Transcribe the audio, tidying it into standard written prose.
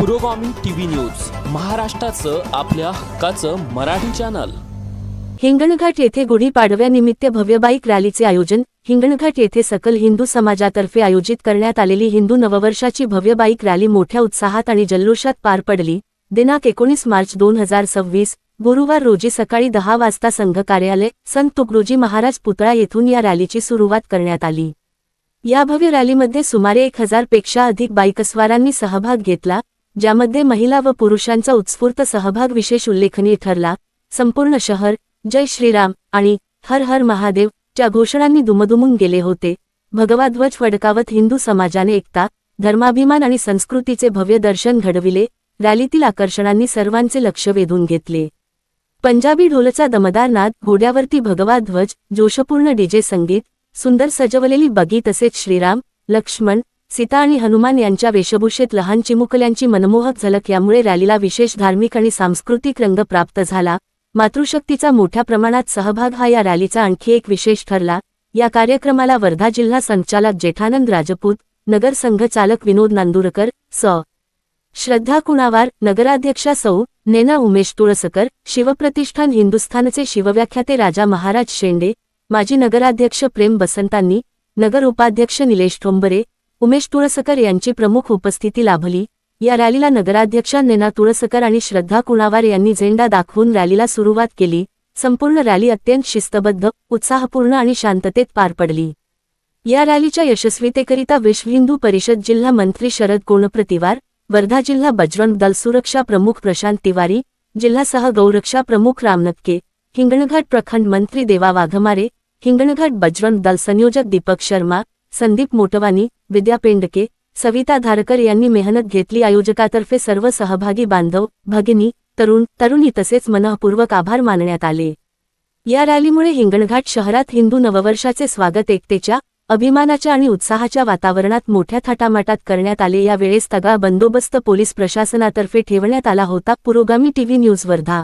पुरोगामी TV news, महाराष्ट्राचं आपल्या हक्काचं मराठी चॅनल। हिंगणघाट येथे गुढीपाडव्यानिमित्त भव्य बाईक रॅलीचे आयोजन। हिंगणघाट येथे सकल हिंदू समाजातर्फे आयोजित करण्यात आलेली हिंदू नववर्षाची भव्य बाईक रॅली मोठ्या उत्साहात आणि जल्लोषात पार पडली। दिनांक 19 मार्च 2026 गुरुवार रोजी सकाळी 10 वाजता संघ कार्यालय संत तुकडोजी महाराज पुतळा येथून या रॅलीची सुरुवात करण्यात आली। या भव्य रॅलीमध्ये सुमारे 1000 पेक्षा अधिक बाईकस्वारांनी सहभाग घेतला, ज्यामध्ये महिला व पुरुषांचा उत्स्फूर्त सहभाग विशेष उल्लेखनीय ठरला। संपूर्ण शहर जय श्रीराम आणि हर हर महादेव च्या घोषणांनी दुमदुमून गेले होते। भगवा ध्वज फडकावत हिंदू समाजाने एकता, धर्माभिमान आणि संस्कृतीचे भव्य दर्शन घडविले। रॅलीतील आकर्षणांनी सर्वांचे लक्ष वेधून घेतले। पंजाबी ढोलचा दमदार नाद, घोड्यावरती भगवा ध्वज, जोशपूर्ण डीजे संगीत, सुंदर सजवलेली बगी तसेच श्रीराम, लक्ष्मण, सीता आणि हनुमान यांच्या वेशभूषेत लहान चिमुकल्यांची मनमोहक झलक यामुळे रॅलीला विशेष धार्मिक आणि सांस्कृतिक रंग प्राप्त झाला। मातृशक्तीचा मोठ्या प्रमाणात सहभाग हा या रॅलीचा आणखी एक विशेष ठरला। या कार्यक्रमाला वर्धा जिल्हा संचालक जेठानंद राजपूत, नगर संघ चालक विनोद नांदुरकर, श्रद्धा कुणावार, नगराध्यक्षा सौ नेना उमेश तुळसकर, शिवप्रतिष्ठान हिंदुस्थानचे शिवव्याख्याते राजा महाराज शेंडे, माजी नगराध्यक्ष प्रेम बसंतांनी, नगर उपाध्यक्ष निलेश ठोंबरे, उमेश तुळसकर यांची प्रमुख उपस्थिती लाभली। या रॅलीला नगराध्यक्षा नेना तुळसकर आणि श्रद्धा कुणावार यांनी झेंडा दाखवून रॅलीला सुरुवात केली। संपूर्ण रॅली अत्यंत शिस्तबद्ध, उत्साहपूर्ण आणि शांततेत पार पडली। या रॅलीच्या यशस्वीतेकरिता विश्व हिंदू परिषद जिल्हा मंत्री शरद कोणप्रतिवार, वर्धा जिल्हा बजरंग दल सुरक्षा प्रमुख प्रशांत तिवारी, जिल्हा सह गौरक्षा प्रमुख राम नटके, हिंगणघाट प्रखंड मंत्री देवा वाघमारे, हिंगणघाट बजरंग दल संयोजक दीपक शर्मा, संदीप मोटवानी, विद्या पेंडके, सविता धारकर यांनी मेहनत घेतली। आयोजकातर्फे सर्व सहभागी बांधव, भगिनी, तरुणी तसेच मनःपूर्वक आभार मानण्यात आले। या रॅलीमुळे हिंगणघाट शहरात हिंदू नववर्षाचे स्वागत एकतेच्या, अभिमानाच्या आणि उत्साहाच्या वातावरणात मोठ्या थाटामाटात करण्यात आले। या वेळेस तगडा बंदोबस्त पोलीस प्रशासनातर्फे ठेवण्यात आला होता। पुरोगामी टीव्ही न्यूज वर्धा।